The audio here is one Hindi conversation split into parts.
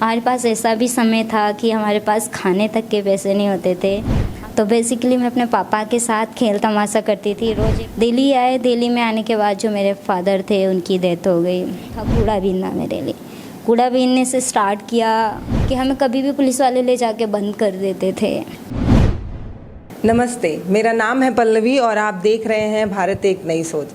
हमारे पास ऐसा भी समय था कि हमारे पास खाने तक के पैसे नहीं होते थे। तो बेसिकली मैं अपने पापा के साथ खेल तमाशा करती थी। रोज़ दिल्ली आए, दिल्ली में आने के बाद जो मेरे फादर थे उनकी डेथ हो गई। कूड़ा बीनना मेरे लिए, कूड़ा बीनने से स्टार्ट किया कि हमें कभी भी पुलिस वाले ले जाके बंद कर देते थे। नमस्ते, मेरा नाम है पल्लवी और आप देख रहे हैं भारत एक नई सोच।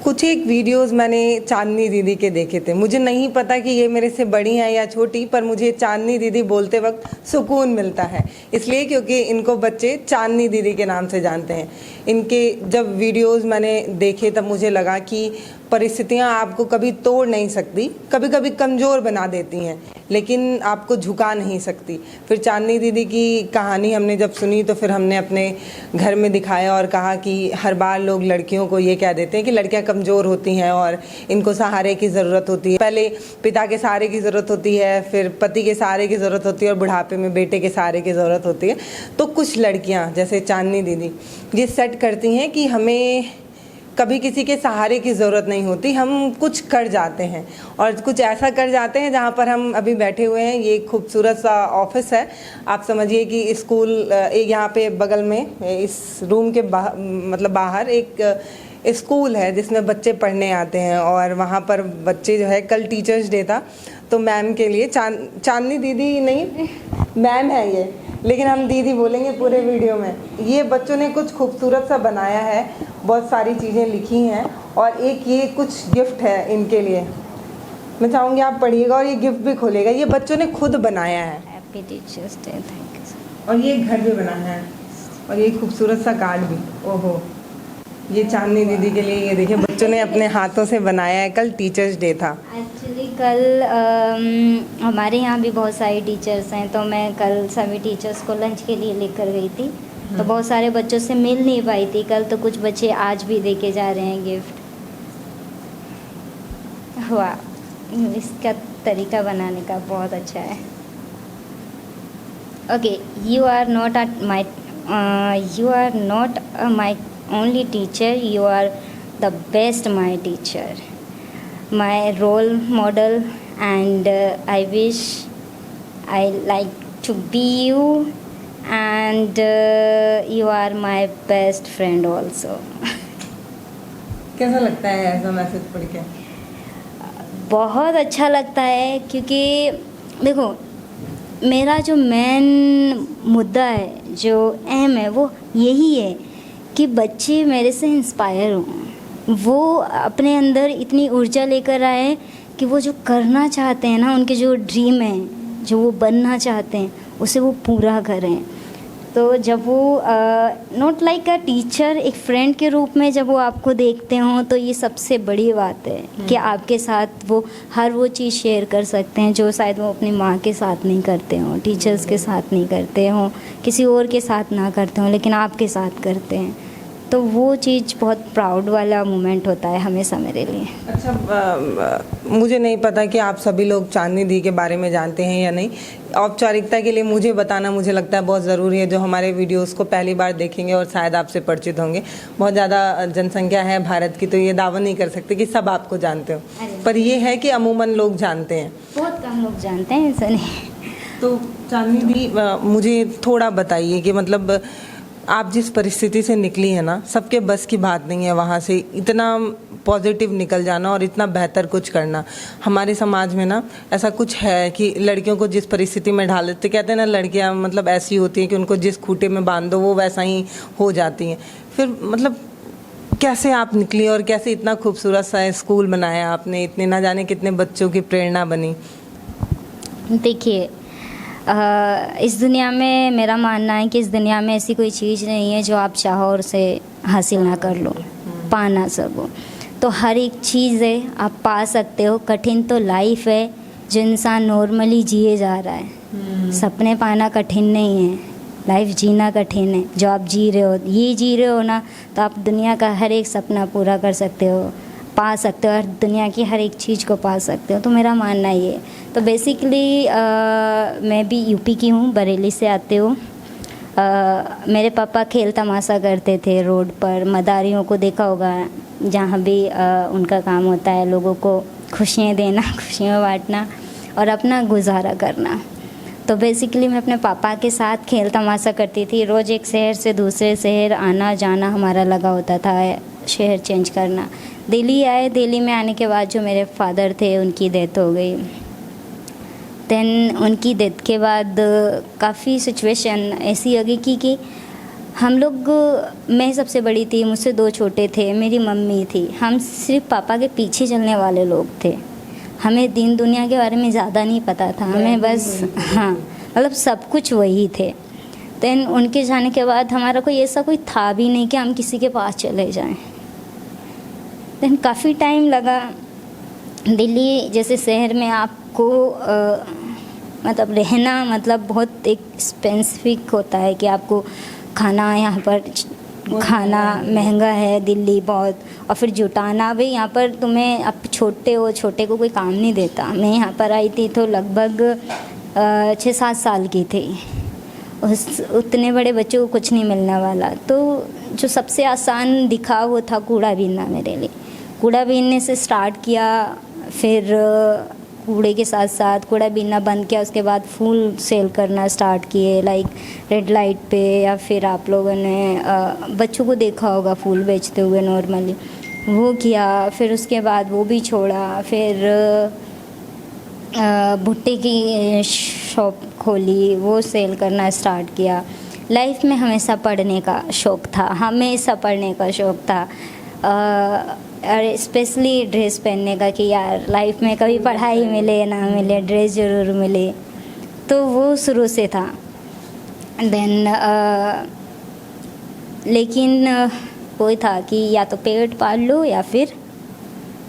कुछ एक वीडियोस मैंने चांदनी दीदी के देखे थे। मुझे नहीं पता कि ये मेरे से बड़ी हैं या छोटी, पर मुझे चांदनी दीदी बोलते वक्त सुकून मिलता है, इसलिए क्योंकि इनको बच्चे चांदनी दीदी के नाम से जानते हैं। इनके जब वीडियोस मैंने देखे तब मुझे लगा कि परिस्थितियाँ आपको कभी तोड़ नहीं सकती, कभी कभी कमज़ोर बना देती हैं, लेकिन आपको झुका नहीं सकती। फिर चांदनी दीदी की कहानी हमने जब सुनी तो फिर हमने अपने घर में दिखाया और कहा कि हर बार लोग लड़कियों को ये कह देते हैं कि लड़कियां कमज़ोर होती हैं और इनको सहारे की ज़रूरत होती है। पहले पिता के सहारे की ज़रूरत होती है, फिर पति के सहारे की ज़रूरत होती है और बुढ़ापे में बेटे के सहारे की ज़रूरत होती है। तो कुछ लड़कियाँ जैसे चांदनी दीदी ये सेट करती हैं कि हमें कभी किसी के सहारे की ज़रूरत नहीं होती, हम कुछ कर जाते हैं और कुछ ऐसा कर जाते हैं। जहाँ पर हम अभी बैठे हुए हैं, ये खूबसूरत सा ऑफिस है। आप समझिए कि स्कूल एक यहाँ पे बगल में इस रूम के बाहर एक स्कूल है जिसमें बच्चे पढ़ने आते हैं और वहाँ पर बच्चे जो है, कल टीचर्स डे था तो मैम के लिए चांदनी दीदी नहीं मैम है ये, लेकिन हम दीदी बोलेंगे पूरे वीडियो में। ये बच्चों ने कुछ खूबसूरत सा बनाया है, बहुत सारी चीज़ें लिखी हैं और एक ये कुछ गिफ्ट है इनके लिए। मैं चाहूँगी आप पढ़िएगा और ये गिफ्ट भी खोलेगा। ये बच्चों ने खुद बनाया है। Happy teachers day, thank you. और ये घर भी बनाया है और ये खूबसूरत सा कार्ड भी। ओहो, ये चांदनी दीदी के लिए ये देखिए बच्चों ने अपने हाथों से बनाया है। कल टीचर्स डे था। एक्चुअली कल हमारे यहाँ भी बहुत सारे टीचर्स हैं, तो मैं कल सभी टीचर्स को लंच के लिए लेकर गई थी। तो बहुत सारे बच्चों से मिल नहीं पाई थी कल, तो कुछ बच्चे आज भी देके जा रहे हैं गिफ्ट। वाह, इसका तरीका बनाने का बहुत अच्छा है। Okay, you are not my only teacher, you are the best my teacher, my role model, and I wish I like to be you, and you are my best friend also. कैसा लगता है ऐसा मैसेज पढ़ के? बहुत अच्छा लगता है, क्योंकि देखो मेरा जो मेन मुद्दा है, जो अहम है, वो यही है कि बच्चे मेरे से इंस्पायर हों, वो अपने अंदर इतनी ऊर्जा लेकर आए कि वो जो करना चाहते हैं ना, उनके जो ड्रीम है, जो वो बनना चाहते हैं, उसे वो पूरा करें। तो जब वो नॉट लाइक अ टीचर, एक फ्रेंड के रूप में जब वो आपको देखते हों, तो ये सबसे बड़ी बात है कि आपके साथ वो हर वो चीज़ शेयर कर सकते हैं जो शायद वो अपनी माँ के साथ नहीं करते हों, टीचर्स के साथ नहीं करते हों, किसी और के साथ ना करते हों, लेकिन आपके साथ करते हैं। तो वो चीज़ बहुत प्राउड वाला मोमेंट होता है हमेशा मेरे लिए। अच्छा, मुझे नहीं पता कि आप सभी लोग चांदनी दी के बारे में जानते हैं या नहीं। औपचारिकता के लिए मुझे बताना मुझे लगता है बहुत ज़रूरी है। जो हमारे वीडियोस को पहली बार देखेंगे और शायद आपसे परिचित होंगे, बहुत ज़्यादा जनसंख्या है भारत की, तो ये दावा नहीं कर सकते कि सब आपको जानते हो, पर ये है कि अमूमन लोग जानते हैं। बहुत कम लोग जानते हैं, ऐसा नहीं। तो चांदनी दी, मुझे थोड़ा बताइए कि मतलब आप जिस परिस्थिति से निकली है ना, सबके बस की बात नहीं है वहाँ से इतना पॉजिटिव निकल जाना और इतना बेहतर कुछ करना। हमारे समाज में ना ऐसा कुछ है कि लड़कियों को जिस परिस्थिति में ढाल देते, कहते हैं ना लड़कियाँ मतलब ऐसी होती हैं कि उनको जिस खूंटे में बांध दो वो वैसा ही हो जाती हैं। फिर मतलब कैसे आप निकली और कैसे इतना खूबसूरत सा स्कूल बनाया आपने, इतने ना जाने कितने बच्चों की प्रेरणा बनी? देखिए, इस दुनिया में मेरा मानना है कि इस दुनिया में ऐसी कोई चीज़ नहीं है जो आप चाहो और उसे हासिल ना कर लो, पा ना सको। तो हर एक चीज़ है आप पा सकते हो। कठिन तो लाइफ है जो इंसान नॉर्मली जिए जा रहा है। सपने पाना कठिन नहीं है, लाइफ जीना कठिन है। जो आप जी रहे हो, ये जी रहे हो ना, तो आप दुनिया का हर एक सपना पूरा कर सकते हो, पा सकते हो, और दुनिया की हर एक चीज़ को पा सकते हो। तो मेरा मानना ये। तो बेसिकली मैं भी यूपी की हूँ, बरेली से आते हो। मेरे पापा खेल तमाशा करते थे रोड पर। मदारियों को देखा होगा, जहाँ भी उनका काम होता है लोगों को खुशियाँ देना, खुशियाँ बांटना। और अपना गुजारा करना। तो बेसिकली मैं अपने पापा के साथ खेल तमाशा करती थी। रोज़ एक शहर से दूसरे शहर आना जाना हमारा लगा होता था, शहर चेंज करना। दिल्ली आए, दिल्ली में आने के बाद जो मेरे फादर थे उनकी डेथ हो गई। देन उनकी डेथ के बाद काफ़ी सिचुएशन ऐसी आ गई कि हम लोग, मैं सबसे बड़ी थी, मुझसे 2 छोटे थे, मेरी मम्मी थी। हम सिर्फ पापा के पीछे चलने वाले लोग थे। हमें दीन दुनिया के बारे में ज़्यादा नहीं पता था, हमें बस हाँ मतलब सब कुछ वही थे। देन उनके जाने के बाद हमारा कोई ऐसा कोई था भी नहीं कि हम किसी के पास चले जाएं। देन काफ़ी टाइम लगा। दिल्ली जैसे शहर में आपको मतलब रहना मतलब बहुत एक स्पेसिफिक होता है कि आपको खाना यहाँ पर खाना महंगा है दिल्ली बहुत, और फिर जुटाना भी यहाँ पर तुम्हें, आप छोटे हो, छोटे को कोई काम नहीं देता। मैं यहाँ पर आई थी तो लगभग 6-7 साल की थी। उतने बड़े बच्चों को कुछ नहीं मिलने वाला। तो जो सबसे आसान दिखा वो था कूड़ा बीनना मेरे लिए। कूड़ा बीनने से स्टार्ट किया, फिर कूड़े के साथ साथ कूड़ा बीनना बंद किया, उसके बाद फूल सेल करना स्टार्ट किए, लाइक रेड लाइट पे, या फिर आप लोगों ने बच्चों को देखा होगा फूल बेचते हुए नॉर्मली, वो किया। फिर उसके बाद वो भी छोड़ा। फिर भुट्टे की शॉप खोली, वो सेल करना स्टार्ट किया। लाइफ में हमेशा पढ़ने का शौक़ था, हमेशा पढ़ने का शौक़ था, और स्पेशली ड्रेस पहनने का कि यार लाइफ में कभी पढ़ाई मिले ना मिले, ड्रेस ज़रूर मिले। तो वो शुरू से था। देन लेकिन वही था कि या तो पेट पाल लो या फिर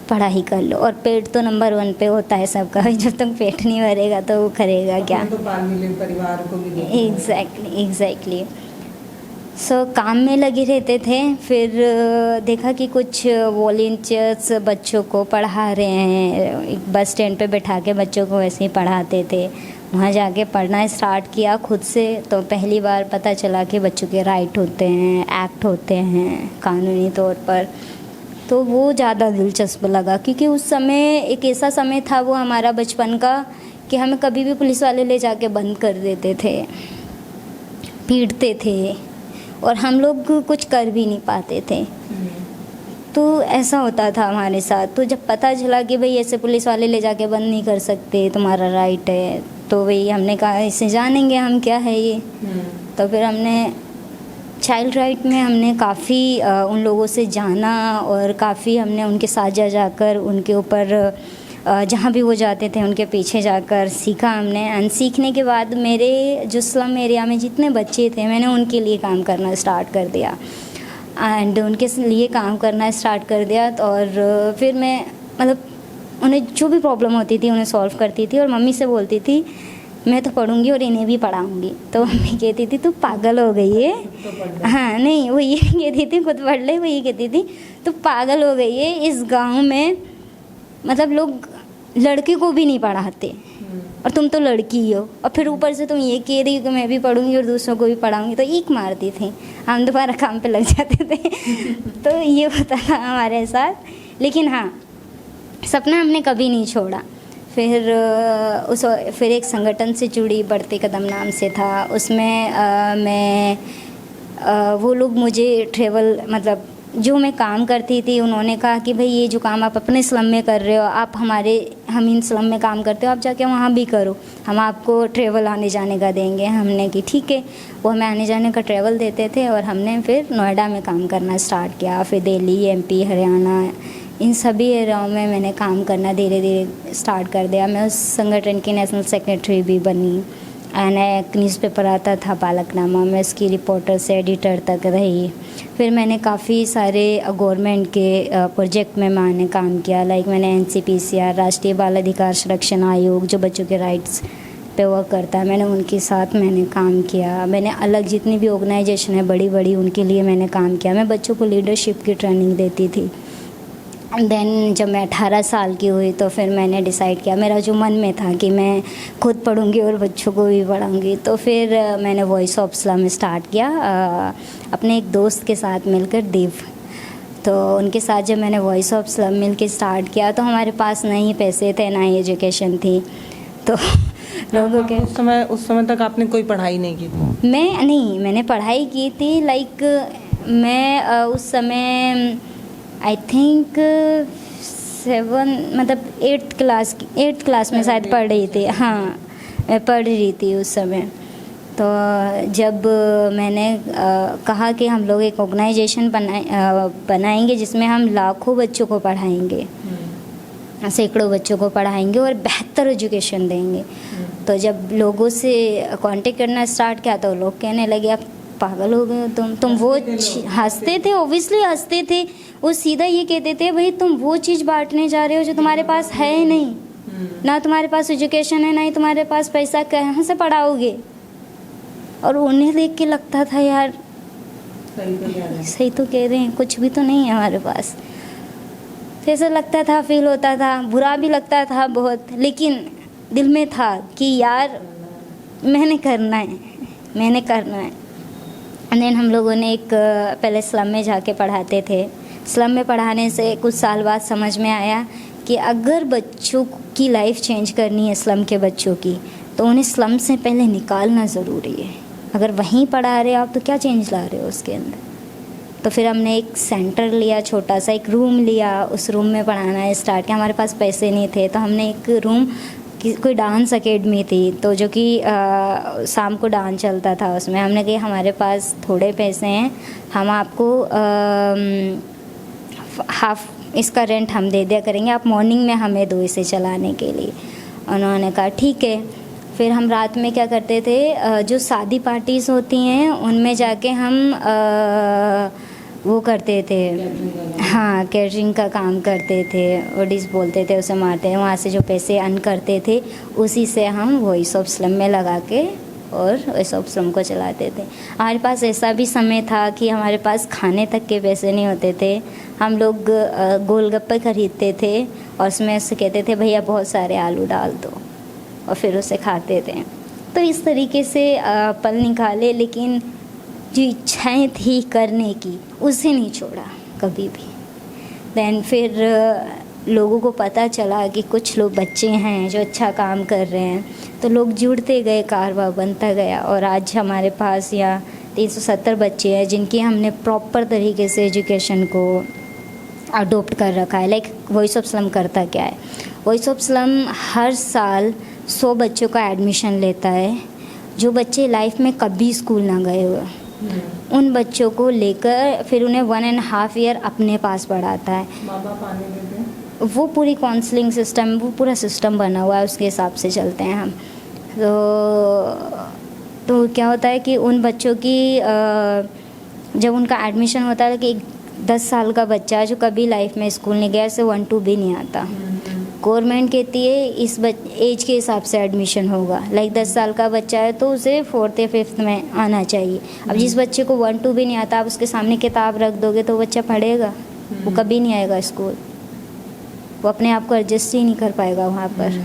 पढ़ाई कर लो, और पेट तो नंबर 1 पे होता है सबका। जब तक पेट नहीं भरेगा तो वो करेगा क्या। तो पाल मिले, परिवार को भी एग्जैक्टली। सो काम में लगे रहते थे। फिर देखा कि कुछ वॉलंटियर्स बच्चों को पढ़ा रहे हैं, एक बस स्टैंड पे बैठा के बच्चों को ऐसे ही पढ़ाते थे। वहाँ जाके पढ़ना स्टार्ट किया खुद से। तो पहली बार पता चला कि बच्चों के राइट होते हैं, एक्ट होते हैं कानूनी तौर पर। तो वो ज़्यादा दिलचस्प लगा, क्योंकि उस समय एक ऐसा समय था वो हमारा बचपन का कि हमें कभी भी पुलिस वाले ले जाके बंद कर देते थे, पीटते थे, और हम लोग कुछ कर भी नहीं पाते थे। तो ऐसा होता था हमारे साथ। तो जब पता चला कि भाई ऐसे पुलिस वाले ले जाके बंद नहीं कर सकते, तुम्हारा राइट है, तो भाई हमने कहा इसे जानेंगे हम क्या है ये। तो फिर हमने चाइल्ड राइट में हमने काफ़ी उन लोगों से जाना, और काफ़ी हमने उनके साथ जाकर उनके ऊपर जहाँ भी वो जाते थे उनके पीछे जाकर सीखा हमने। एंड सीखने के बाद मेरे जो स्लम एरिया में जितने बच्चे थे, मैंने उनके लिए काम करना स्टार्ट कर दिया, एंड उनके लिए काम करना स्टार्ट कर दिया। और फिर मैं मतलब उन्हें जो भी प्रॉब्लम होती थी उन्हें सॉल्व करती थी, और मम्मी से बोलती थी मैं तो पढ़ूंगी और इन्हें भी पढ़ाऊंगी। तो मम्मी कहती थी तू पागल हो गई है। हाँ नहीं, वो ये कहती थी खुद पढ़ ले, वो ये कहती थी तू पागल हो गई है। इस गाँव में मतलब लोग लड़के को भी नहीं पढ़ाते, और तुम तो लड़की ही हो, और फिर ऊपर से तुम ये कह रही हो कि मैं भी पढ़ूंगी और दूसरों को भी पढ़ाऊंगी। तो ईक मारती थी, हम दोबारा काम पे लग जाते थे। तो ये होता था हमारे साथ। लेकिन हाँ, सपना हमने कभी नहीं छोड़ा। फिर एक संगठन से जुड़ी, बढ़ते कदम नाम से था, उसमें मैं वो लोग मुझे ट्रेवल मतलब जो मैं काम करती थी, उन्होंने कहा कि भाई ये जो काम आप अपने स्लम में कर रहे हो, आप हम इन स्लम में काम करते हो, आप जाके वहाँ भी करो, हम आपको ट्रेवल आने जाने का देंगे। हमने कि ठीक है, वो हमें आने जाने का ट्रेवल देते थे, और हमने फिर नोएडा में काम करना स्टार्ट किया। फिर दिल्ली, MP, हरियाणा, इन सभी एरियाओं में मैंने काम करना धीरे धीरे स्टार्ट कर दिया। मैं उस संगठन की नेशनल सेक्रेटरी भी बनी, एंड एक न्यूज़पेपर आता था पालकनामा, मैं उसकी रिपोर्टर से एडिटर तक रही। फिर मैंने काफ़ी सारे गवर्नमेंट के प्रोजेक्ट में मैंने काम किया, लाइक मैंने NCPCR, राष्ट्रीय बाल अधिकार संरक्षण आयोग, जो बच्चों के राइट्स पे वर्क करता है, मैंने उनके साथ मैंने काम किया। मैंने अलग जितनी भी ऑर्गेनाइजेशन है बड़ी बड़ी, उनके लिए मैंने काम किया। मैं बच्चों को लीडरशिप की ट्रेनिंग देती थी। देन जब मैं 18 साल की हुई तो फिर मैंने डिसाइड किया, मेरा जो मन में था कि मैं खुद पढ़ूंगी और बच्चों को भी पढ़ाऊंगी। तो फिर मैंने वॉइस ऑफ स्लम स्टार्ट किया अपने एक दोस्त के साथ मिलकर, देव। तो उनके साथ जब मैंने वॉइस ऑफ स्लम मिल के स्टार्ट किया, तो हमारे पास ना ही पैसे थे ना ही एजुकेशन थी। तो लोगों के उस समय तक आपने कोई पढ़ाई नहीं की थी? मैंने पढ़ाई की थी। लाइक मैं उस समय आई थिंक 8th क्लास में शायद पढ़ रही थी। हाँ, मैं पढ़ रही थी उस समय। तो जब मैंने कहा कि हम लोग एक ऑर्गेनाइजेशन बनाएंगे जिसमें हम लाखों बच्चों को पढ़ाएंगे, सैकड़ों बच्चों को पढ़ाएंगे और बेहतर एजुकेशन देंगे। तो जब लोगों से कांटेक्ट करना स्टार्ट किया तो लोग कहने लगे आप पागल हो गए हो तुम वो हंसते थे, ओबियसली हंसते थे। वो सीधा ये कहते थे भाई तुम वो चीज़ बांटने जा रहे हो जो तुम्हारे पास है ही नहीं, ना तुम्हारे पास एजुकेशन है, ना ही तुम्हारे पास पैसा, कहाँ से पढ़ाओगे। और उन्हें देख के लगता था यार सही तो कह रहे हैं, कुछ भी तो नहीं है हमारे पास। तो ऐसा लगता था, फील होता था, बुरा भी लगता था बहुत, लेकिन दिल में था कि यार मैंने करना है। एंड देन हम लोगों ने एक पहले स्लम में जाके पढ़ाते थे। स्लम में पढ़ाने से कुछ साल बाद समझ में आया कि अगर बच्चों की लाइफ चेंज करनी है, स्लम के बच्चों की, तो उन्हें स्लम से पहले निकालना ज़रूरी है। अगर वहीं पढ़ा रहे आप तो क्या चेंज ला रहे हो उसके अंदर। तो फिर हमने एक सेंटर लिया, छोटा सा एक रूम लिया, उस रूम में पढ़ाना स्टार्ट किया। हमारे पास पैसे नहीं थे तो हमने एक रूम, कोई डांस एकेडमी थी तो जो कि शाम को डांस चलता था, उसमें हमने कहा हमारे पास थोड़े पैसे हैं, हम आपको हाफ इसका रेंट हम दे दिया करेंगे, आप मॉर्निंग में हमें दो इसे चलाने के लिए। उन्होंने कहा ठीक है। फिर हम रात में क्या करते थे, जो शादी पार्टीज़ होती हैं उनमें जाके हम वो करते थे, हाँ, कैटरिंग का काम करते थे, ओडिस बोलते थे उसे, मारते हैं। वहाँ से जो पैसे अर्न करते थे उसी से हम वॉइस ऑफ स्लम में लगा के और वॉइस ऑफ स्लम को चलाते थे। हमारे पास ऐसा भी समय था कि हमारे पास खाने तक के पैसे नहीं होते थे। हम लोग गोलगप्पे खरीदते थे और उसमें से कहते थे भैया बहुत सारे आलू डाल दो, और फिर उसे खाते थे। तो इस तरीके से पल निकाले, लेकिन जो इच्छाएं थी करने की उसे नहीं छोड़ा कभी भी। देन फिर लोगों को पता चला कि कुछ लोग बच्चे हैं जो अच्छा काम कर रहे हैं, तो लोग जुड़ते गए, कारवां बनता गया। और आज हमारे पास यहाँ 370 बच्चे हैं जिनकी हमने प्रॉपर तरीके से एजुकेशन को अडोप्ट कर रखा है। लाइक वॉइस ऑफ स्लम करता क्या है, वॉइस ऑफ स्लम हर साल 100 बच्चों का एडमिशन लेता है जो बच्चे लाइफ में कभी स्कूल ना गए हुए। उन बच्चों को लेकर फिर उन्हें 1.5 ईयर अपने पास पढ़ाता है। वो पूरी काउंसलिंग सिस्टम, वो पूरा सिस्टम बना हुआ है, उसके हिसाब से चलते हैं हम। तो क्या होता है कि उन बच्चों की जब उनका एडमिशन होता है कि 10 साल का बच्चा जो कभी लाइफ में स्कूल नहीं गया, से 1 2 भी नहीं आता, गवर्नमेंट कहती है इस एज के हिसाब से एडमिशन होगा। लाइक 10 साल का बच्चा है तो उसे 4th या 5th में आना चाहिए। अब जिस बच्चे को 1 2 भी नहीं आता, आप उसके सामने किताब रख दोगे तो बच्चा पढ़ेगा, वो कभी नहीं आएगा स्कूल, वो अपने आप को एडजस्ट ही नहीं कर पाएगा वहाँ पर।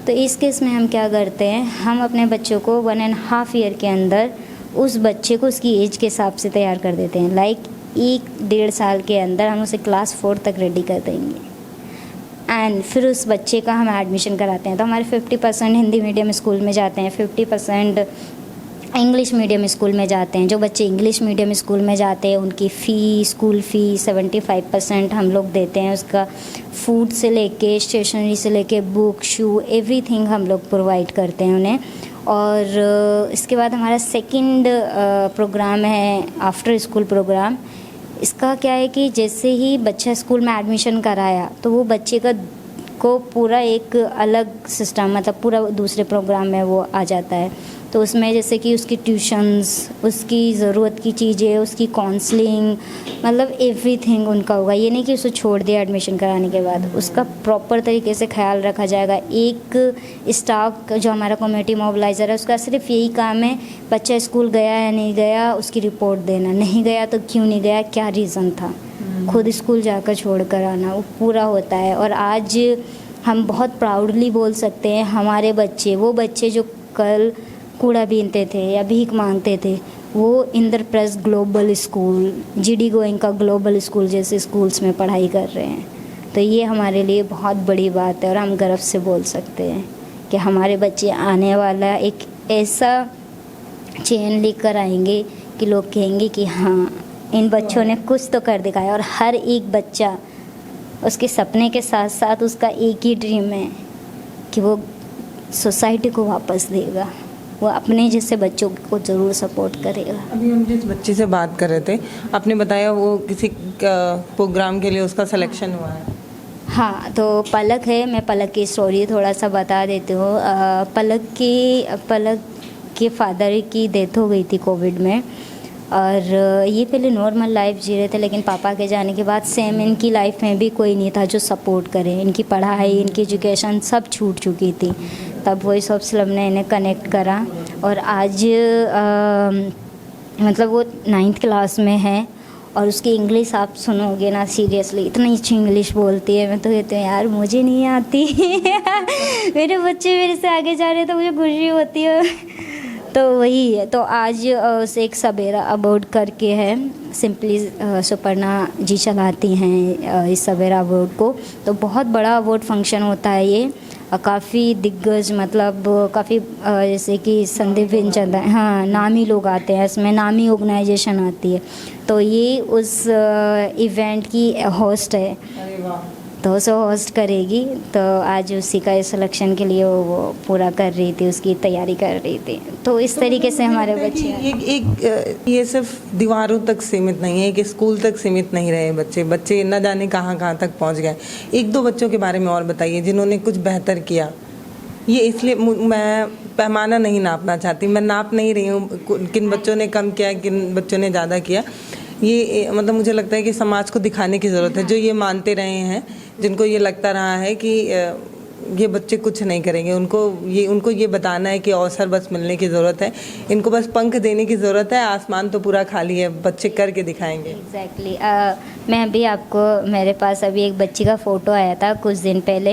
तो इस केस में हम क्या करते हैं, हम अपने बच्चों को 1.5 ईयर के अंदर उस बच्चे को उसकी एज के हिसाब से तैयार कर देते हैं। लाइक 1-1.5 साल के अंदर हम उसे क्लास 4 तक रेडी कर देंगे। एंड फिर उस बच्चे का हम एडमिशन कराते हैं। तो हमारे 50% हिंदी मीडियम स्कूल में जाते हैं, 50% इंग्लिश मीडियम स्कूल में जाते हैं। जो बच्चे इंग्लिश मीडियम स्कूल में जाते हैं उनकी स्कूल फ़ी 75% हम लोग देते हैं। उसका फूड से लेके, स्टेशनरी से लेके, बुक, शू, एवरीथिंग हम लोग प्रोवाइड करते हैं उन्हें। और इसके बाद हमारा सेकंड प्रोग्राम है आफ्टर स्कूल प्रोग्राम। इसका क्या है कि जैसे ही बच्चा स्कूल में एडमिशन कराया तो वो बच्चे को पूरा एक अलग सिस्टम, मतलब पूरा दूसरे प्रोग्राम में वो आ जाता है। तो उसमें जैसे कि उसकी ट्यूशन्स, उसकी ज़रूरत की चीज़ें, उसकी काउंसलिंग, मतलब एवरीथिंग उनका होगा। ये नहीं कि उसे छोड़ दिया एडमिशन कराने के बाद, उसका प्रॉपर तरीके से ख्याल रखा जाएगा। एक स्टाफ जो हमारा कम्युनिटी मोबिलाइज़र है, उसका सिर्फ यही काम है बच्चा स्कूल गया या नहीं गया उसकी रिपोर्ट देना, नहीं गया तो क्यों नहीं गया, क्या रीज़न था, खुद स्कूल जाकर छोड़ कर आना, वो पूरा होता है। और आज हम बहुत प्राउडली बोल सकते हैं हमारे बच्चे, वो बच्चे जो कल कूड़ा बीनते थे या भीख मांगते थे, वो Indraprastha global school, GD Goenka global school जैसे स्कूल्स में पढ़ाई कर रहे हैं। तो ये हमारे लिए बहुत बड़ी बात है और हम गर्व से बोल सकते हैं कि हमारे बच्चे आने वाला एक ऐसा चेन लेकर आएंगे कि लोग कहेंगे कि हाँ, इन बच्चों ने कुछ तो कर दिखाया। और हर एक बच्चा उसके सपने के साथ साथ उसका एक ही ड्रीम है कि वो सोसाइटी को वापस देगा, वो अपने जैसे बच्चों को ज़रूर सपोर्ट करेगा। अभी हम जिस बच्चे से बात कर रहे थे, आपने बताया वो किसी प्रोग्राम के लिए उसका सिलेक्शन हुआ है। हाँ, तो पलक है, मैं पलक की स्टोरी थोड़ा सा बता देती हूँ। पलक के फादर की डेथ हो गई थी कोविड में, और ये पहले नॉर्मल लाइफ जी रहे थे, लेकिन पापा के जाने के बाद सेम इनकी लाइफ में भी कोई नहीं था जो सपोर्ट करे। इनकी पढ़ाई, इनकी एजुकेशन सब छूट चुकी थी। तब वॉइस ऑफ स्लम ने इन्हें कनेक्ट करा, और आज मतलब वो 9th क्लास में है, और उसकी इंग्लिश आप सुनोगे ना, सीरियसली इतनी अच्छी इंग्लिश बोलती है। मैं तो कहती हूँ यार मुझे नहीं आती मेरे बच्चे मेरे से आगे जा रहे हैं तो मुझे खुशी होती है। तो वही है। तो आज उसे एक सवेरा अवार्ड करके है, सिंपली सुपर्णा जी चलाती हैं इस सवेरा अवार्ड को। तो बहुत बड़ा अवार्ड फंक्शन होता है ये, काफ़ी दिग्गज, मतलब काफ़ी जैसे कि संदीप विंचंद, हाँ, नामी लोग आते हैं इसमें, नामी ऑर्गेनाइजेशन आती है। तो ये उस इवेंट की होस्ट है। अरे वाह। तो उसे होस्ट करेगी। तो आज उसी का सिलेक्शन के लिए वो पूरा कर रही थी, उसकी तैयारी कर रही थी। तो इस तरीके से हमारे बच्चे ये सिर्फ दीवारों तक सीमित नहीं है, कि स्कूल तक सीमित नहीं रहे बच्चे न जाने कहाँ कहाँ तक पहुँच गए। एक दो बच्चों के बारे में और बताइए जिन्होंने कुछ बेहतर किया। ये इसलिए मैं पैमाना नहीं नापना चाहती, मैं नाप नहीं रही हूँ किन बच्चों ने कम किया, किन बच्चों ने ज़्यादा किया। ये मतलब मुझे लगता है कि समाज को दिखाने की ज़रूरत है, जो ये मानते रहे हैं, जिनको ये लगता रहा है कि ये बच्चे कुछ नहीं करेंगे, उनको ये बताना है कि अवसर बस मिलने की ज़रूरत है, इनको बस पंख देने की ज़रूरत है, आसमान तो पूरा खाली है, बच्चे करके दिखाएंगे। एग्जैक्टली। मैं अभी आपको, मेरे पास अभी एक बच्ची का फ़ोटो आया था कुछ दिन पहले।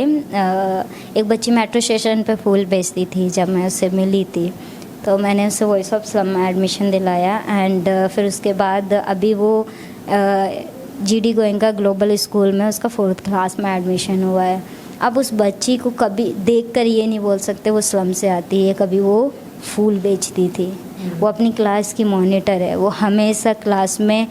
एक बच्ची मेट्रो स्टेशन पे फूल बेचती थी, जब मैं उससे मिली थी तो मैंने उसे वॉइस ऑफ स्लम में एडमिशन दिलाया। एंड फिर उसके बाद अभी वो GD गोयनका ग्लोबल स्कूल में उसका 4th क्लास में एडमिशन हुआ है। अब उस बच्ची को कभी देख कर ये नहीं बोल सकते वो स्लम से आती है, कभी वो फूल बेचती थी। वो अपनी क्लास की मॉनिटर है, वो हमेशा क्लास में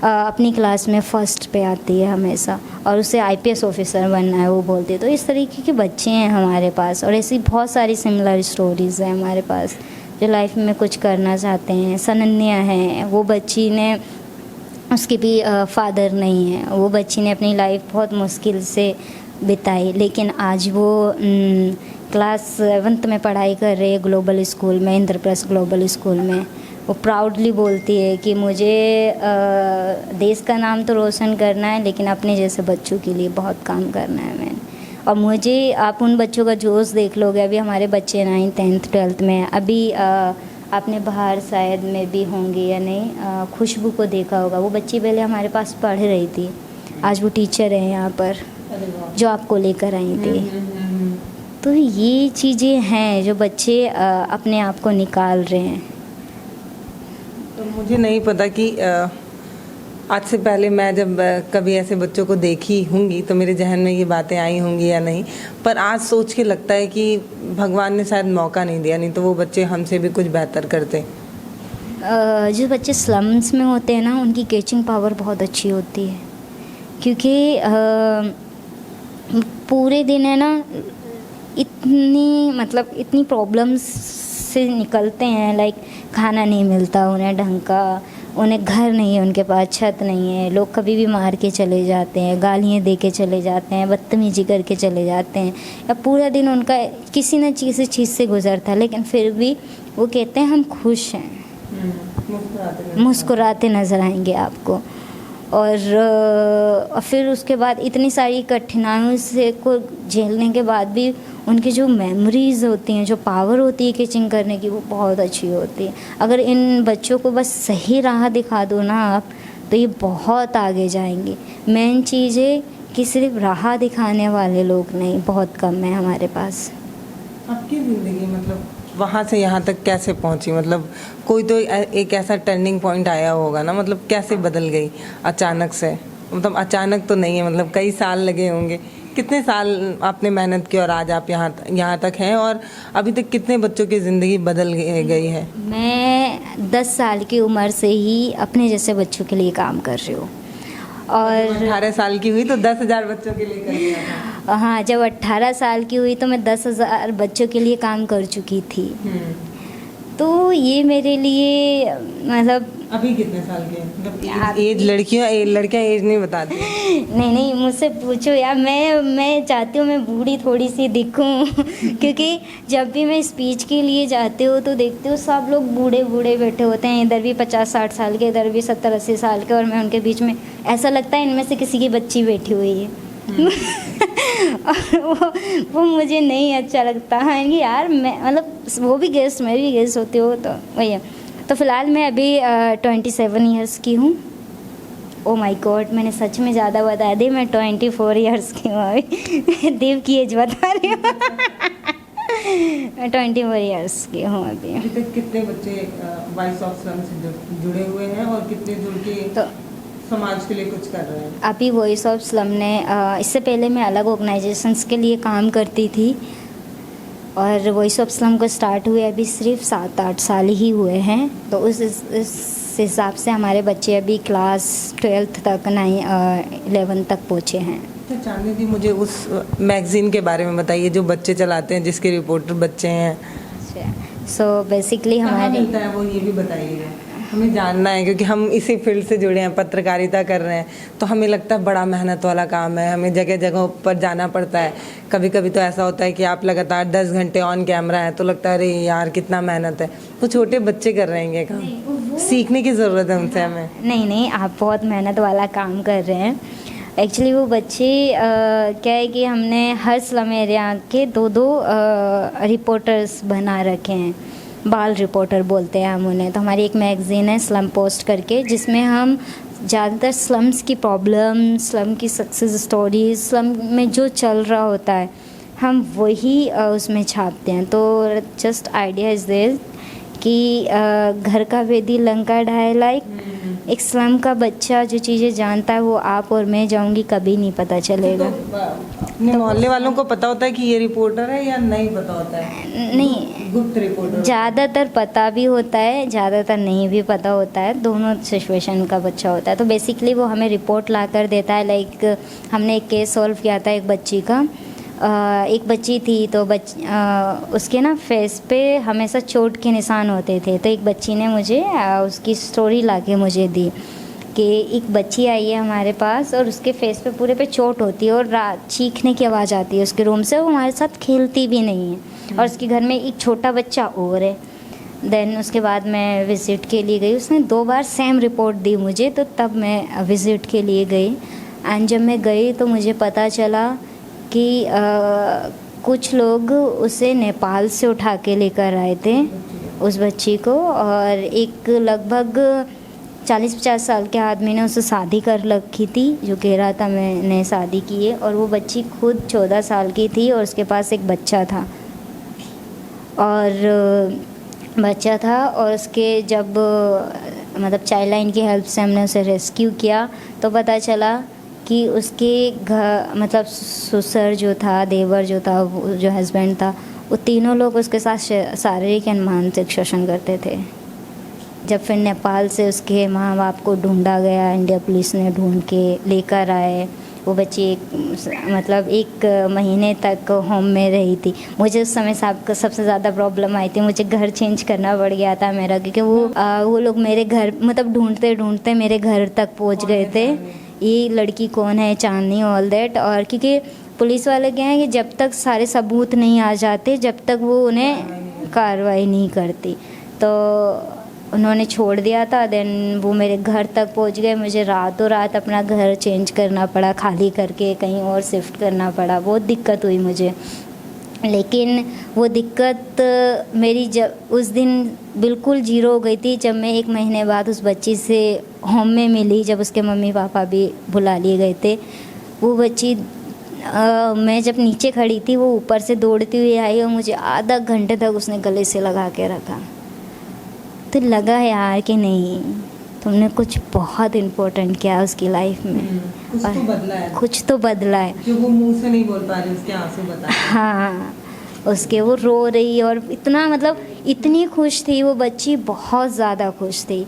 अपनी क्लास में फ़र्स्ट पे आती है हमेशा, और उसे IPS ऑफिसर बनना है वो बोलती है। तो इस तरीके के बच्चे हैं हमारे पास, और ऐसी बहुत सारी सिमिलर स्टोरीज़ हैं हमारे पास जो लाइफ में कुछ करना चाहते हैं। सनन्या है, वो बच्ची ने, उसकी भी फादर नहीं है, वो बच्ची ने अपनी लाइफ बहुत मुश्किल से बिताई, लेकिन आज वो क्लास 7th में पढ़ाई कर रही है ग्लोबल स्कूल में, इंद्रप्रस्थ ग्लोबल स्कूल में। वो प्राउडली बोलती है कि मुझे देश का नाम तो रोशन करना है, लेकिन अपने जैसे बच्चों के लिए बहुत काम करना है मैंने। और मुझे, आप उन बच्चों का जोश देख लोगे, अभी हमारे बच्चे 9th 10th 12th में हैं। अभी आपने बाहर शायद में भी होंगे या नहीं, खुशबू को देखा होगा, वो बच्ची पहले हमारे पास पढ़ रही थी, आज वो टीचर है यहाँ पर, जो आपको लेकर आई थी। तो ये चीज़ें हैं जो बच्चे अपने आप को निकाल रहे हैं। तो मुझे नहीं पता कि आज से पहले मैं जब कभी ऐसे बच्चों को देखी होंगी तो मेरे जहन में ये बातें आई होंगी या नहीं, पर आज सोच के लगता है कि भगवान ने शायद मौका नहीं दिया, नहीं तो वो बच्चे हमसे भी कुछ बेहतर करते। जो बच्चे स्लम्स में होते हैं ना, उनकी कैचिंग पावर बहुत अच्छी होती है, क्योंकि पूरे दिन है ना इतनी प्रॉब्लम्स से निकलते हैं। लाइक खाना नहीं मिलता उन्हें ढंग का, उन्हें घर नहीं है, उनके पास छत नहीं है, लोग कभी भी मार के चले जाते हैं, गालियाँ दे के चले जाते हैं, बदतमीजी करके चले जाते हैं, या पूरा दिन उनका किसी न किसी चीज़ से गुजरता है, लेकिन फिर भी वो कहते हैं हम खुश हैं, मुस्कुराते नज़र आएंगे आपको। और फिर उसके बाद इतनी सारी कठिनाइयों से को झेलने के बाद भी उनकी जो मेमोरीज़ होती हैं, जो पावर होती है कैचिंग करने की, वो बहुत अच्छी होती है। अगर इन बच्चों को बस सही राह दिखा दो ना आप, तो ये बहुत आगे जाएंगे। मेन चीज़ है कि सिर्फ राह दिखाने वाले लोग नहीं, बहुत कम है हमारे पास। आपकी ज़िंदगी मतलब वहाँ से यहाँ तक कैसे पहुँची? मतलब कोई तो एक ऐसा टर्निंग पॉइंट आया होगा ना, मतलब कैसे बदल गई अचानक से? मतलब अचानक तो नहीं है, मतलब कई साल लगे होंगे, कितने साल आपने मेहनत की और आज आप यहाँ तक हैं, और अभी तक कितने बच्चों की ज़िंदगी बदल गई है? मैं 10 साल की उम्र से ही अपने जैसे बच्चों के लिए काम कर रही हूँ। और 18 साल की हुई तो 10,000 बच्चों के लिए कर लिया था। हाँ, जब 18 साल की हुई तो मैं 10,000 बच्चों के लिए काम कर चुकी थी। तो ये मेरे लिए मतलब अभी कितने साल के हैं? मतलब एज लड़कियां एज नहीं बताती। नहीं मुझसे पूछो यार, मैं चाहती हूँ मैं बूढ़ी थोड़ी सी दिखूं क्योंकि जब भी मैं स्पीच के लिए जाती हूँ तो देखती हूँ सब लोग बूढ़े बूढ़े बैठे होते हैं, इधर भी 50-60 साल के, इधर भी 70-80 साल के, और मैं उनके बीच में ऐसा लगता है इनमें से किसी की बच्ची बैठी हुई है। और वो मुझे नहीं अच्छा लगता है कि यार मैं मतलब वो भी गेस्ट, मैं भी गेस्ट होती हूँ, तो वही है। तो फ़िलहाल मैं अभी 27 ईयर्स की हूँ। ओ माय गॉड, मैंने सच में ज़्यादा बता दी, मैं 24 ईयर्स की हूँ अभी। देव की एज बता रही हूँ। मैं 24 ईयर्स की हूँ अभी। अभी तक कितने बच्चे वॉइस ऑफ स्लम से जुड़े हुए हैं और कितने जुड़ के तो समाज के लिए कुछ कर रहे हैं? अभी वॉइस ऑफ स्लम ने इससे पहले मैं अलग ऑर्गेनाइजेशंस के लिए काम करती थी, और वॉइस ऑफ स्लम को स्टार्ट हुए अभी सिर्फ 7-8 साल ही हुए हैं। तो उस हिसाब से हमारे बच्चे अभी क्लास 12th तक 11 तक पहुँचे हैं। तो चांदनी जी, मुझे उस मैगज़ीन के बारे में बताइए जो बच्चे चलाते हैं, जिसके रिपोर्टर बच्चे हैं। सो बेसिकली हमारे मिलता है वो ये भी बताइएगा, हमें जानना है, क्योंकि हम इसी फील्ड से जुड़े हैं, पत्रकारिता कर रहे हैं, तो हमें लगता है बड़ा मेहनत वाला काम है, हमें जगह जगह पर जाना पड़ता है। कभी कभी तो ऐसा होता है कि आप लगातार 10 घंटे ऑन कैमरा है, तो लगता है अरे यार कितना मेहनत है। वो छोटे बच्चे कर रहे हैं ये काम, सीखने की ज़रूरत है उनसे हमें। नहीं, आप बहुत मेहनत वाला काम कर रहे हैं। एक्चुअली वो बच्चे क्या है कि हमने हर स्लम एरिया के 2-2 रिपोर्टर्स बना रखे हैं, बाल रिपोर्टर बोलते हैं हम उन्हें। तो हमारी एक मैगज़ीन है स्लम पोस्ट करके, जिसमें हम ज़्यादातर स्लम्स की प्रॉब्लम, स्लम की सक्सेस स्टोरीज, स्लम में जो चल रहा होता है हम वही उसमें छापते हैं। तो जस्ट आइडिया इज़ देयर कि घर का वेदी लंका ढाए लाइक एक स्लम का बच्चा जो चीज़ें जानता है वो आप और मैं जाऊंगी कभी नहीं पता चलेगा। अपने मोहल्ले वालों को पता होता है कि ये रिपोर्टर है या नहीं पता होता है? नहीं, गुप्त रिपोर्टर ज़्यादातर पता भी होता है, ज़्यादातर नहीं भी पता होता है, दोनों सिचुएशन का बच्चा होता है। तो बेसिकली वो हमें रिपोर्ट ला कर देता है। लाइक हमने एक केस सॉल्व किया था एक बच्ची का। एक बच्ची थी तो उसके ना फेस पे हमेशा चोट के निशान होते थे। तो एक बच्ची ने मुझे उसकी स्टोरी ला के मुझे दी कि एक बच्ची आई है हमारे पास और उसके फेस पे पूरे पे चोट होती है और रात चीखने की आवाज़ आती है उसके रूम से। वो हमारे साथ खेलती भी नहीं है और उसके घर में एक छोटा बच्चा और है। देन उसके बाद मैं विज़िट के लिए गई। उसने 2 बार सेम रिपोर्ट दी मुझे, तो तब मैं विज़िट के लिए गई। एंड जब मैं गई तो मुझे पता चला कि कुछ लोग उसे नेपाल से उठा के लेकर आए थे उस बच्ची को, और एक लगभग 40-50 साल के आदमी ने उसे शादी कर रखी थी जो कह रहा था मैंने शादी की है। और वो बच्ची खुद 14 साल की थी और उसके पास एक बच्चा था और उसके जब मतलब चाइल्ड लाइन की हेल्प से हमने उसे रेस्क्यू किया तो पता चला कि उसके घर मतलब ससुर जो था, देवर जो था, जो हस्बैंड था, वो तीनों लोग उसके साथ शारीरिक एंड मानसिक शोषण करते थे। जब फिर नेपाल से उसके माँ बाप को ढूंढा गया, इंडिया पुलिस ने ढूंढ के लेकर आए। वो बच्ची एक महीने तक होम में रही थी। मुझे उस समय सबसे ज़्यादा प्रॉब्लम आई थी, मुझे घर चेंज करना पड़ गया था मेरा, क्योंकि वो लोग मेरे घर मतलब ढूंढते ढूंढते मेरे घर तक पहुंच गए थे, ये लड़की कौन है, चांदनी, ऑल दैट। और क्योंकि पुलिस वाले क्या हैं कि जब तक सारे सबूत नहीं आ जाते जब तक वो उन्हें कार्रवाई नहीं करती, तो उन्होंने छोड़ दिया था। देन वो मेरे घर तक पहुंच गए। मुझे रातों रात अपना घर चेंज करना पड़ा, खाली करके कहीं और शिफ्ट करना पड़ा। बहुत दिक्कत हुई मुझे, लेकिन वो दिक्कत मेरी जब उस दिन बिल्कुल ज़ीरो हो गई थी जब मैं 1 महीने बाद उस बच्ची से होम में मिली, जब उसके मम्मी पापा भी बुला लिए गए थे। वो बच्ची मैं जब नीचे खड़ी थी वो ऊपर से दौड़ती हुई आई और मुझे आधा घंटे तक उसने गले से लगा के रखा। तो लगा यार कि नहीं, तुमने कुछ बहुत इम्पोर्टेंट किया उसकी लाइफ में। कुछ तो बदला है, कुछ तो बदला है। जो वो मुंह से नहीं बोल पा रही उसके आंसू बता रहे हैं। हाँ, उसके वो रो रही और इतना मतलब इतनी खुश थी वो बच्ची, बहुत ज़्यादा खुश थी।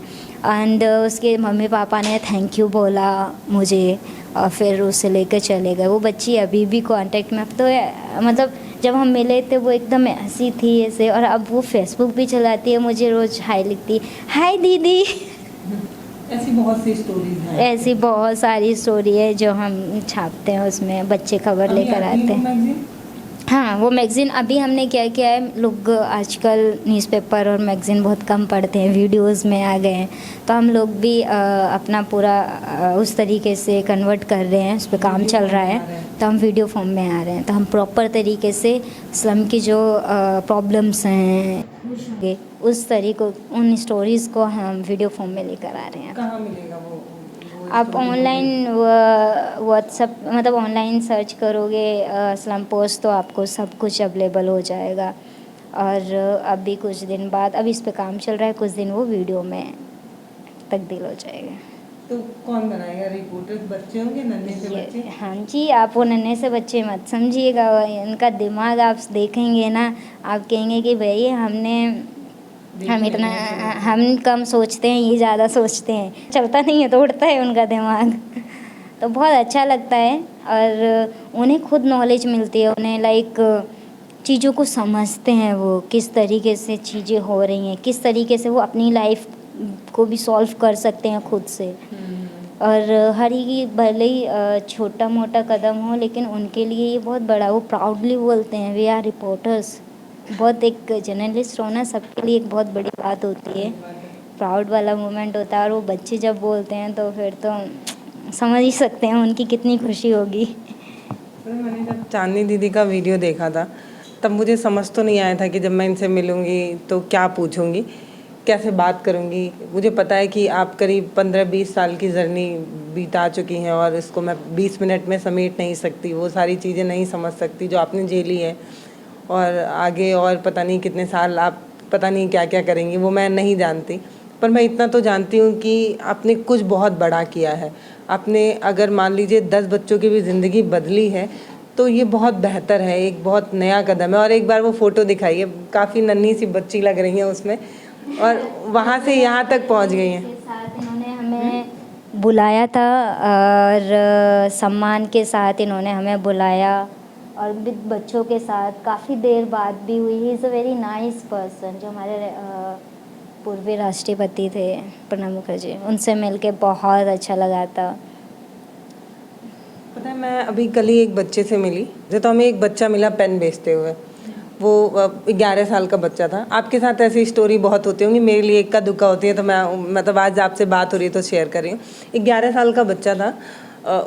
एंड उसके मम्मी पापा ने थैंक यू बोला मुझे और फिर उसे लेकर चले गए। वो बच्ची अभी भी कांटेक्ट में, अब तो मतलब जब हम मिले थे वो एकदम ऐसी थी ऐसे, और अब वो फेसबुक भी चलाती है, मुझे रोज़ हाय लिखती, हाय दीदी। ऐसी बहुत सी स्टोरीज हैं। ऐसी बहुत सारी स्टोरी है जो हम छापते हैं, उसमें बच्चे खबर लेकर आते हैं। हाँ, वो मैगज़ीन अभी हमने क्या किया है, लोग आजकल न्यूज़पेपर और मैगज़ीन बहुत कम पढ़ते हैं, वीडियोस में आ गए हैं, तो हम लोग भी अपना पूरा उस तरीके से कन्वर्ट कर रहे हैं, उस पर काम चल रहा है, तो हम वीडियो फॉर्म में आ रहे हैं। तो हम प्रॉपर तरीके से स्लम की जो प्रॉब्लम्स हैं उस तरीके, उन स्टोरीज़ को हम वीडियो फॉर्म में लेकर आ रहे हैं। कहाँ मिलेगा वो आप ऑनलाइन व्हाट्सअप मतलब ऑनलाइन सर्च करोगे स्लम पोस्ट, तो आपको सब कुछ अवेलेबल हो जाएगा। और अभी कुछ दिन बाद, अभी इस पे काम चल रहा है, कुछ दिन वो वीडियो में तब्दील हो जाएगा। तो कौन बनाएगा? रिपोर्टर्स बच्चे होंगे, नन्हे से बच्चे? हाँ जी, आप वो नन्हे से बच्चे मत समझिएगा, इनका दिमाग आप देखेंगे ना, आप कहेंगे कि भाई हम कम सोचते हैं, ये ज़्यादा सोचते हैं। चलता नहीं है तो उड़ता है उनका दिमाग। तो बहुत अच्छा लगता है और उन्हें खुद नॉलेज मिलती है, उन्हें लाइक चीज़ों को समझते हैं, वो किस तरीके से चीज़ें हो रही हैं, किस तरीके से वो अपनी लाइफ को भी सॉल्व कर सकते हैं खुद से। और हर ही भले ही छोटा मोटा कदम हो, लेकिन उनके लिए ये बहुत बड़ा, वो प्राउडली बोलते हैं वी आर रिपोर्टर्स। बहुत एक जर्नलिस्ट होना सबके लिए एक बहुत बड़ी बात होती है, प्राउड वाला मोमेंट होता है। और वो बच्चे जब बोलते हैं तो फिर तो समझ ही सकते हैं उनकी कितनी खुशी होगी। मैंने जब चांदनी दीदी का वीडियो देखा था तब मुझे समझ तो नहीं आया था कि जब मैं इनसे मिलूँगी तो क्या पूछूँगी, कैसे बात करूँगी। मुझे पता है कि आप करीब 15-20 साल की जर्नी बीता चुकी हैं और इसको मैं 20 मिनट में समेट नहीं सकती, वो सारी चीज़ें नहीं समझ सकती जो आपने झेली है। और आगे और पता नहीं कितने साल आप पता नहीं क्या क्या करेंगी, वो मैं नहीं जानती। पर मैं इतना तो जानती हूँ कि आपने कुछ बहुत बड़ा किया है। आपने अगर मान लीजिए 10 बच्चों की भी ज़िंदगी बदली है तो ये बहुत बेहतर है, एक बहुत नया कदम है। और एक बार वो फ़ोटो दिखाइए, काफ़ी नन्ही सी बच्ची लग रही हैं उसमें, और वहाँ से यहाँ तक पहुँच गई हैं। साथ इन्होंने हमें बुलाया था और सम्मान के साथ इन्होंने हमें बुलाया, और बच्चों के साथ काफ़ी देर बाद भी हुई। He is a very nice person. जो हमारे पूर्व राष्ट्रपति थे प्रणब मुखर्जी, उनसे मिलके बहुत अच्छा लगा था। पता है, मैं अभी कल ही एक बच्चे से मिली, तो हमें एक बच्चा मिला पेन बेचते हुए। वो 11 साल का बच्चा था। आपके साथ ऐसी स्टोरी बहुत होती होंगी, मेरे लिए इक्का दुक्का होती है, तो मैं मतलब आज आपसे बात हो रही है तो शेयर कर रही हूँ। एक 11 साल का बच्चा था,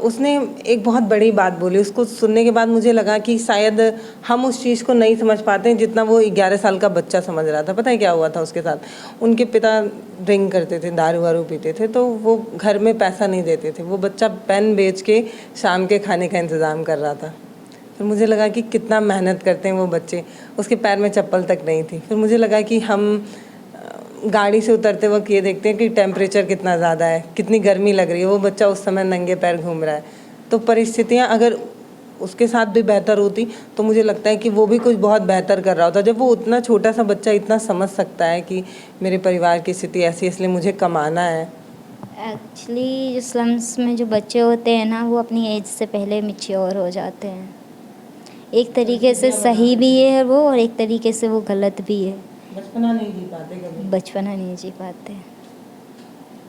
उसने एक बहुत बड़ी बात बोली। उसको सुनने के बाद मुझे लगा कि शायद हम उस चीज़ को नहीं समझ पाते हैं जितना वो 11 साल का बच्चा समझ रहा था। पता है क्या हुआ था उसके साथ? उनके पिता ड्रिंक करते थे, दारू वारू पीते थे, तो वो घर में पैसा नहीं देते थे। वो बच्चा पेन बेच के शाम के खाने का इंतज़ाम कर रहा था। फिर मुझे लगा कि कितना मेहनत करते हैं वो बच्चे। उसके पैर में चप्पल तक नहीं थी। फिर मुझे लगा कि हम गाड़ी से उतरते वक्त ये देखते हैं कि टेम्परेचर कितना ज़्यादा है, कितनी गर्मी लग रही है। वो बच्चा उस समय नंगे पैर घूम रहा है। तो परिस्थितियाँ अगर उसके साथ भी बेहतर होती तो मुझे लगता है कि वो भी कुछ बहुत बेहतर कर रहा होता। जब वो उतना छोटा सा बच्चा इतना समझ सकता है कि मेरे परिवार की स्थिति ऐसी, इसलिए मुझे कमाना है। एक्चुअली जो स्लम्स में जो बच्चे होते हैं ना, वो अपनी एज से पहले मैच्योर हो जाते हैं। एक तरीके से सही भी है वो, और एक तरीके से वो गलत भी है। बचपना नहीं जी पाते कभी। बचपना नहीं जी पाते,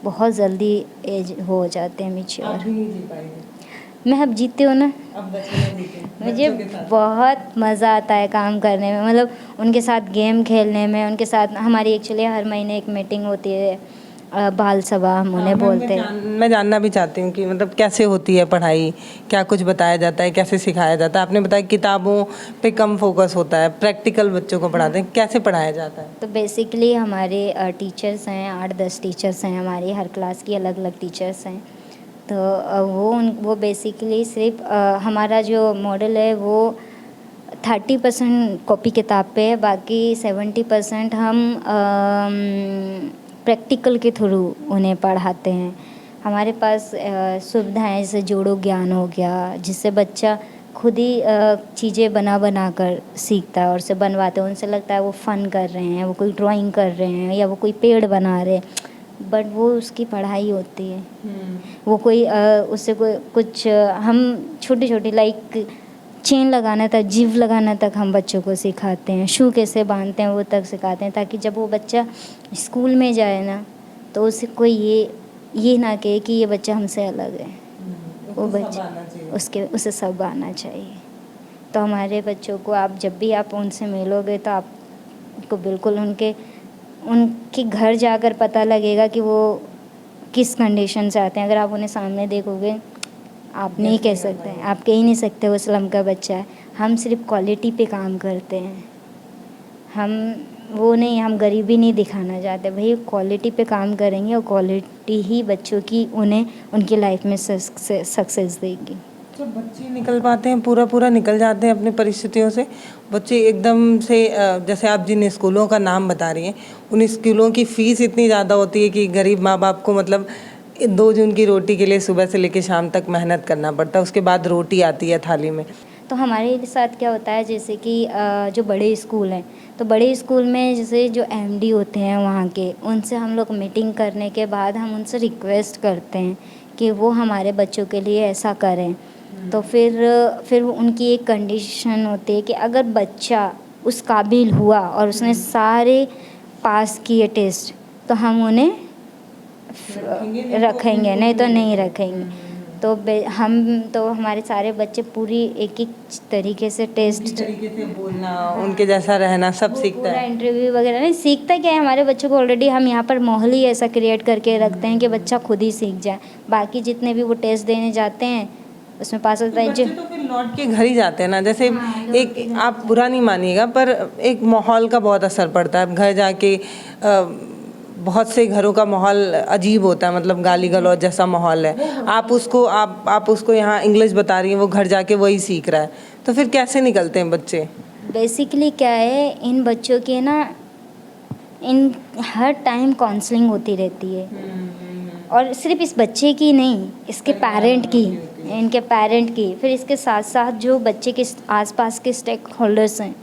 बहुत जल्दी एज हो जाते हैं आप मैच्योर। भी नहीं जी पाएंगे। मैं अब जीती हूँ ना, अब बचपना जीते मुझे बच्चों के साथ। बहुत मज़ा आता है काम करने में, मतलब उनके साथ गेम खेलने में। उनके साथ हमारी एक्चुअली हर महीने एक मीटिंग होती है, बाल सभा हम उन्हें बोलते हैं। मैं जानना भी चाहती हूँ कि मतलब कैसे होती है पढ़ाई, क्या कुछ बताया जाता है, कैसे सिखाया जाता है। आपने बताया किताबों पे कम फोकस होता है, प्रैक्टिकल बच्चों को पढ़ाते हैं, कैसे पढ़ाया जाता है? तो बेसिकली हमारे टीचर्स हैं, 8-10 टीचर्स हैं हमारी, हर क्लास की अलग अलग टीचर्स हैं। तो वो बेसिकली सिर्फ हमारा जो मॉडल है वो 30% कॉपी किताब पे है, बाकी 70% हम प्रैक्टिकल के थ्रू उन्हें पढ़ाते हैं। हमारे पास सुविधाएं जैसे जोड़ो ज्ञान हो गया, जिससे बच्चा खुद ही चीज़ें बना कर सीखता है और उसे बनवाते हैं, उनसे लगता है वो फ़न कर रहे हैं, वो कोई ड्राइंग कर रहे हैं या वो कोई पेड़ बना रहे हैं, बट वो उसकी पढ़ाई होती है। वो कोई उससे कोई कुछ हम छोटी छोटी लाइक चेन लगाना तक, जीव लगाना तक हम बच्चों को सिखाते हैं, शू कैसे बांधते हैं वो तक सिखाते हैं, ताकि जब वो बच्चा स्कूल में जाए ना तो उसे कोई ये ना कहे कि ये बच्चा हमसे अलग है। वो बच्चा उसे सब आना चाहिए। तो हमारे बच्चों को आप जब भी आप उनसे मिलोगे तो आपको बिल्कुल उनके घर जाकर पता लगेगा कि वो किस कंडीशन से आते हैं। अगर आप उन्हें सामने देखोगे आप नहीं कह सकते, आप कह ही नहीं सकते वो स्लम का बच्चा है। हम सिर्फ क्वालिटी पे काम करते हैं, हम गरीबी नहीं दिखाना चाहते। भाई क्वालिटी पे काम करेंगे और क्वालिटी ही बच्चों की उन्हें उनकी लाइफ में सक्सेस देगी। तो बच्चे निकल पाते हैं, पूरा निकल जाते हैं अपनी परिस्थितियों से? बच्चे एकदम से जैसे आप जिन स्कूलों का नाम बता रही हैं, उन स्कूलों की फ़ीस इतनी ज़्यादा होती है कि गरीब माँ बाप को मतलब 2 जून की रोटी के लिए सुबह से लेकर शाम तक मेहनत करना पड़ता है, उसके बाद रोटी आती है थाली में। तो हमारे साथ क्या होता है, जैसे कि जो बड़े स्कूल हैं, तो बड़े स्कूल में जैसे जो एमडी होते हैं वहाँ के, उनसे हम लोग मीटिंग करने के बाद हम उनसे रिक्वेस्ट करते हैं कि वो हमारे बच्चों के लिए ऐसा करें। तो फिर उनकी एक कंडीशन होती है कि अगर बच्चा उस काबिल हुआ और उसने सारे पास किए टेस्ट तो हम उन्हें रखेंगे, नहीं तो नहीं रखेंगे। तो हमारे सारे बच्चे पूरी एक तरीके से टेस्ट तरीके से बोलना, उनके जैसा रहना सब सीखता है। इंटरव्यू वगैरह नहीं सीखता क्या है, हमारे बच्चों को ऑलरेडी हम यहाँ पर माहौल ही ऐसा क्रिएट करके रखते हैं कि बच्चा खुद ही सीख जाए। बाकी जितने भी वो टेस्ट देने जाते हैं उसमें पास होता है। बच्चे तो फिर लौट के घर ही जाते हैं ना। जैसे एक आप बुरा नहीं मानिएगा पर एक माहौल का बहुत असर पड़ता है। घर जाके बहुत से घरों का माहौल अजीब होता है, मतलब गाली गलौज जैसा माहौल है। आप उसको यहाँ इंग्लिश बता रही हैं, वो घर जाके वही सीख रहा है, तो फिर कैसे निकलते हैं बच्चे? बेसिकली क्या है, इन बच्चों के ना इन हर टाइम काउंसलिंग होती रहती है, और सिर्फ इस बच्चे की नहीं, इसके पेरेंट की, इनके पेरेंट की, फिर इसके साथ साथ जो बच्चे के आसपास के स्टेक होल्डर्स हैं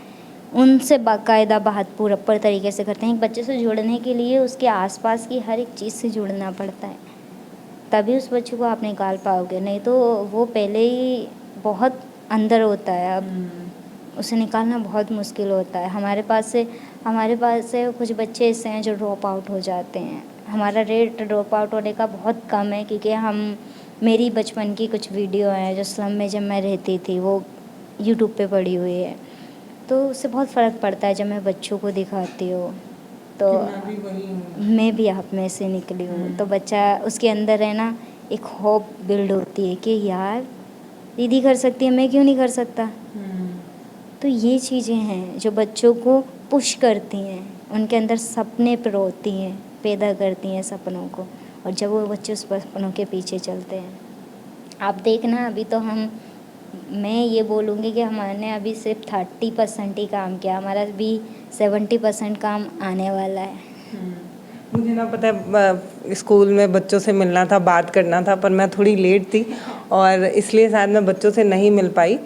उनसे बाकायदा बात पूरा तरीके से करते हैं। एक बच्चे से जुड़ने के लिए उसके आसपास की हर एक चीज़ से जुड़ना पड़ता है, तभी उस बच्चे को आप निकाल पाओगे, नहीं तो वो पहले ही बहुत अंदर होता है, अब उसे निकालना बहुत मुश्किल होता है। हमारे पास से कुछ बच्चे ऐसे हैं जो ड्रॉप आउट हो जाते हैं। हमारा रेट ड्रॉप आउट होने का बहुत कम है, क्योंकि मेरी बचपन की कुछ वीडियो हैं जो स्लम में जब मैं रहती थी वो यूट्यूब पे पड़ी हुई है, तो उससे बहुत फ़र्क पड़ता है जब मैं बच्चों को दिखाती हूँ। तो मैं भी आप में से निकली हूँ, तो बच्चा उसके अंदर है ना एक होप बिल्ड होती है कि यार दीदी कर सकती है, मैं क्यों नहीं कर सकता। तो ये चीज़ें हैं जो बच्चों को पुश करती हैं, उनके अंदर सपने प्रोती हैं, पैदा करती हैं सपनों को, और जब वो बच्चे उस सपनों के पीछे चलते हैं, आप देखना अभी तो मैं ये बोलूँगी कि हमने अभी सिर्फ 30% ही काम किया, हमारा भी 70% काम आने वाला है। मुझे ना पता है स्कूल में बच्चों से मिलना था, बात करना था, पर मैं थोड़ी लेट थी और इसलिए शायद मैं बच्चों से नहीं मिल पाई।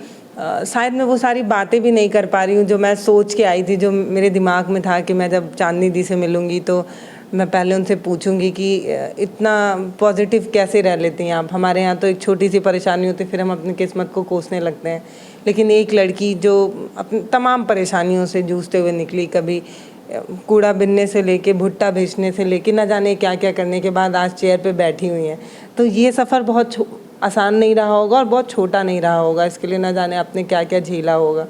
शायद मैं वो सारी बातें भी नहीं कर पा रही हूँ जो मैं सोच के आई थी, जो मेरे दिमाग में था कि मैं जब चांदनी दी से मिलूँगी तो मैं पहले उनसे पूछूंगी कि इतना पॉजिटिव कैसे रह लेती हैं आप। हमारे यहाँ तो एक छोटी सी परेशानी होती फिर हम अपनी किस्मत को कोसने लगते हैं, लेकिन एक लड़की जो अपनी तमाम परेशानियों से जूझते हुए निकली, कभी कूड़ा बिनने से लेके भुट्टा बेचने से लेके न जाने क्या क्या करने के बाद आज चेयर पे बैठी हुई हैं। तो ये सफ़र बहुत आसान नहीं रहा होगा और बहुत छोटा नहीं रहा होगा, इसके लिए न जाने आपने क्या क्या झेला होगा।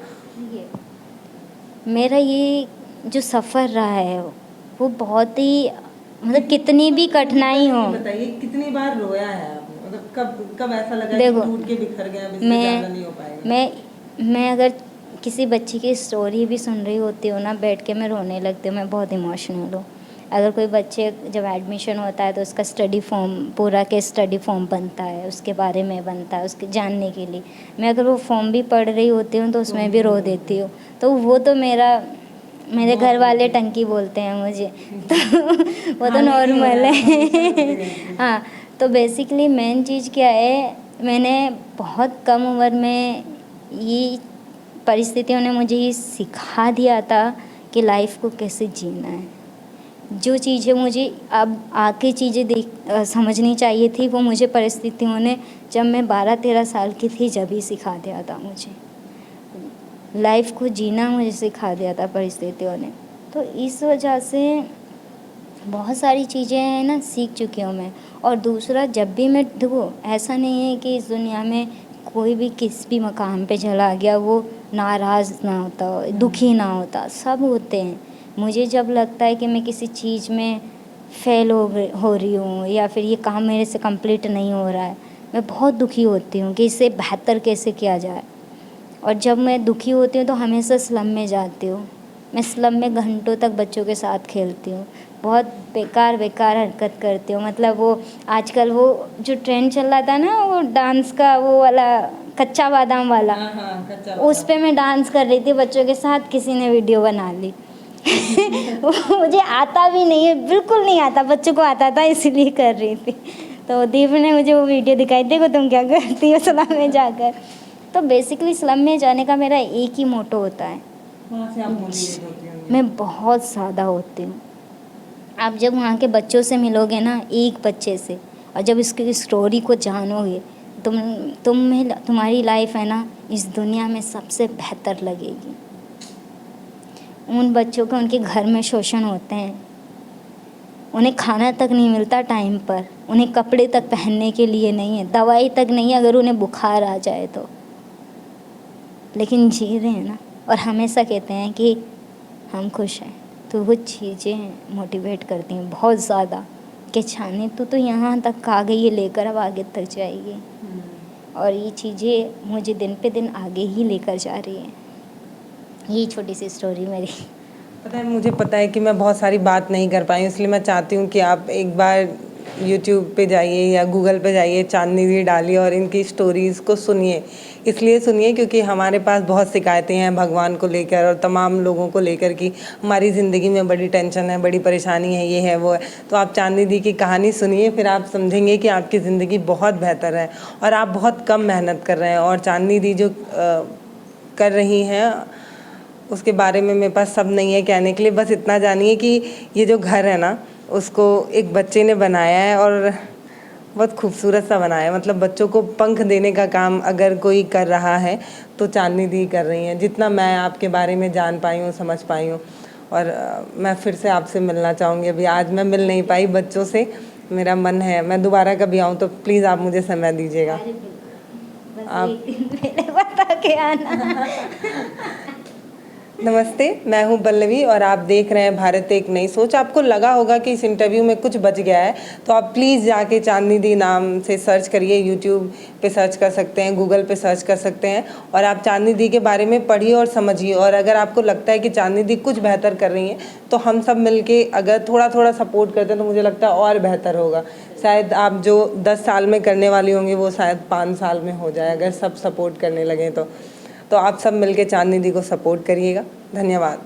मेरा ये जो सफ़र रहा है वो बहुत ही मतलब कितनी भी कठिनाई हो। बताइए कितनी बार रोया है आपने, मतलब कब ऐसा लगा देखो, कि टूट के बिखर गया, अब इससे ज़्यादा नहीं हो पाएगा? मैं अगर किसी बच्ची की स्टोरी भी सुन रही होती हूँ ना, बैठ के मैं रोने लगती हूँ, मैं बहुत इमोशनल हूँ। अगर कोई बच्चे जब एडमिशन होता है तो उसका स्टडी फॉर्म, पूरा के स्टडी फॉर्म बनता है, उसके बारे में बनता है, उसके जानने के लिए, मैं अगर वो फॉर्म भी पढ़ रही होती हूँ तो उसमें भी रो देती हूँ। तो वो तो मेरे घर वाले टंकी बोलते हैं मुझे, तो वो तो नॉर्मल है। हाँ, तो बेसिकली मेन चीज़ क्या है, मैंने बहुत कम उम्र में ये परिस्थितियों ने मुझे ये सिखा दिया था कि लाइफ को कैसे जीना है। जो चीज़ें मुझे अब आके चीज़ें समझनी चाहिए थी, वो मुझे परिस्थितियों ने जब मैं 12-13 साल की थी जब ही सिखा दिया था। मुझे लाइफ को जीना मुझे सिखा दिया था परिस्थितियों ने। तो इस वजह से बहुत सारी चीज़ें हैं ना सीख चुकी हूँ मैं। और दूसरा, जब भी मैं देखो, ऐसा नहीं है कि इस दुनिया में कोई भी किस भी मकाम पे चला गया वो नाराज़ ना होता हो, दुखी ना होता, सब होते हैं। मुझे जब लगता है कि मैं किसी चीज़ में फ़ेल हो रही हूँ या फिर ये काम मेरे से कंप्लीट नहीं हो रहा है, मैं बहुत दुखी होती हूँ कि इससे बेहतर कैसे किया जाए। और जब मैं दुखी होती हूँ तो हमेशा स्लम में जाती हूँ। मैं स्लम में घंटों तक बच्चों के साथ खेलती हूँ, बहुत बेकार हरकत करती हूँ। मतलब वो आजकल वो जो ट्रेंड चल रहा था ना, वो डांस का, वो वाला कच्चा बादाम वाला, उस पे मैं डांस कर रही थी बच्चों के साथ। किसी ने वीडियो बना ली। मुझे आता भी नहीं है, बिल्कुल नहीं आता, बच्चों को आता था इसलिए कर रही थी। तो दीप ने मुझे वो वीडियो दिखाई, देखो तुम क्या करती हो स्लम में जाकर। तो बेसिकली स्लम में जाने का मेरा एक ही मोटो होता है, वहाँ से आप मोटिवेट होती होंगी। मैं बहुत ज़्यादा होती हूँ। आप जब वहाँ के बच्चों से मिलोगे ना, एक बच्चे से, और जब इसकी स्टोरी को जानोगे, तुम्हारी लाइफ है ना इस दुनिया में सबसे बेहतर लगेगी। उन बच्चों को उनके घर में शोषण होते हैं, उन्हें खाना तक नहीं मिलता टाइम पर, उन्हें कपड़े तक पहनने के लिए नहीं है, दवाई तक नहीं है अगर उन्हें बुखार आ जाए तो, लेकिन जी रहे हैं ना। और हमेशा कहते हैं कि हम खुश हैं। तो वो चीज़ें मोटिवेट करती हैं बहुत ज़्यादा कि छाने तो यहाँ तक आ गई है, लेकर अब आगे तक जाएगी। और ये चीज़ें मुझे दिन पे दिन आगे ही लेकर जा रही हैं। ये छोटी सी स्टोरी मेरी। पता है, मुझे पता है कि मैं बहुत सारी बात नहीं कर पाई, इसलिए मैं चाहती हूँ कि आप एक बार YouTube पे जाइए या Google पे जाइए, चांदनी दी डालिए और इनकी स्टोरीज़ को सुनिए। इसलिए सुनिए क्योंकि हमारे पास बहुत शिकायतें हैं भगवान को लेकर और तमाम लोगों को लेकर कि हमारी ज़िंदगी में बड़ी टेंशन है, बड़ी परेशानी है, ये है वो है। तो आप चांदनी दी की कहानी सुनिए, फिर आप समझेंगे कि आपकी ज़िंदगी बहुत बेहतर है और आप बहुत कम मेहनत कर रहे हैं। और चांदनी दी जो कर रही हैं उसके बारे में मेरे पास सब नहीं है कहने के लिए, बस इतना जानिए कि ये जो घर है ना उसको एक बच्चे ने बनाया है और बहुत खूबसूरत सा बनाया है। मतलब बच्चों को पंख देने का काम अगर कोई कर रहा है तो चांदनी दी कर रही हैं, जितना मैं आपके बारे में जान पाई हूँ, समझ पाई हूँ। और मैं फिर से आपसे मिलना चाहूँगी। अभी आज मैं मिल नहीं पाई बच्चों से, मेरा मन है मैं दोबारा कभी आऊँ तो प्लीज़ आप मुझे समय दीजिएगा। आप बता के आना। नमस्ते, मैं हूं पल्लवी और आप देख रहे हैं भारत एक नई सोच। आपको लगा होगा कि इस इंटरव्यू में कुछ बच गया है तो आप प्लीज़ जाके चांदनी दी नाम से सर्च करिए। यूट्यूब पे सर्च कर सकते हैं, गूगल पे सर्च कर सकते हैं और आप चांदनी दी के बारे में पढ़िए और समझिए। और अगर आपको लगता है कि चांदनी दी कुछ बेहतर कर रही हैं तो हम सब मिलके अगर थोड़ा थोड़ा सपोर्ट करते हैं तो मुझे लगता है और बेहतर होगा। शायद आप जो 10 साल में करने वाली होंगी वो शायद 5 साल में हो जाए अगर सब सपोर्ट करने लगें तो आप सब मिलके चांदनी दी को सपोर्ट करिएगा। धन्यवाद।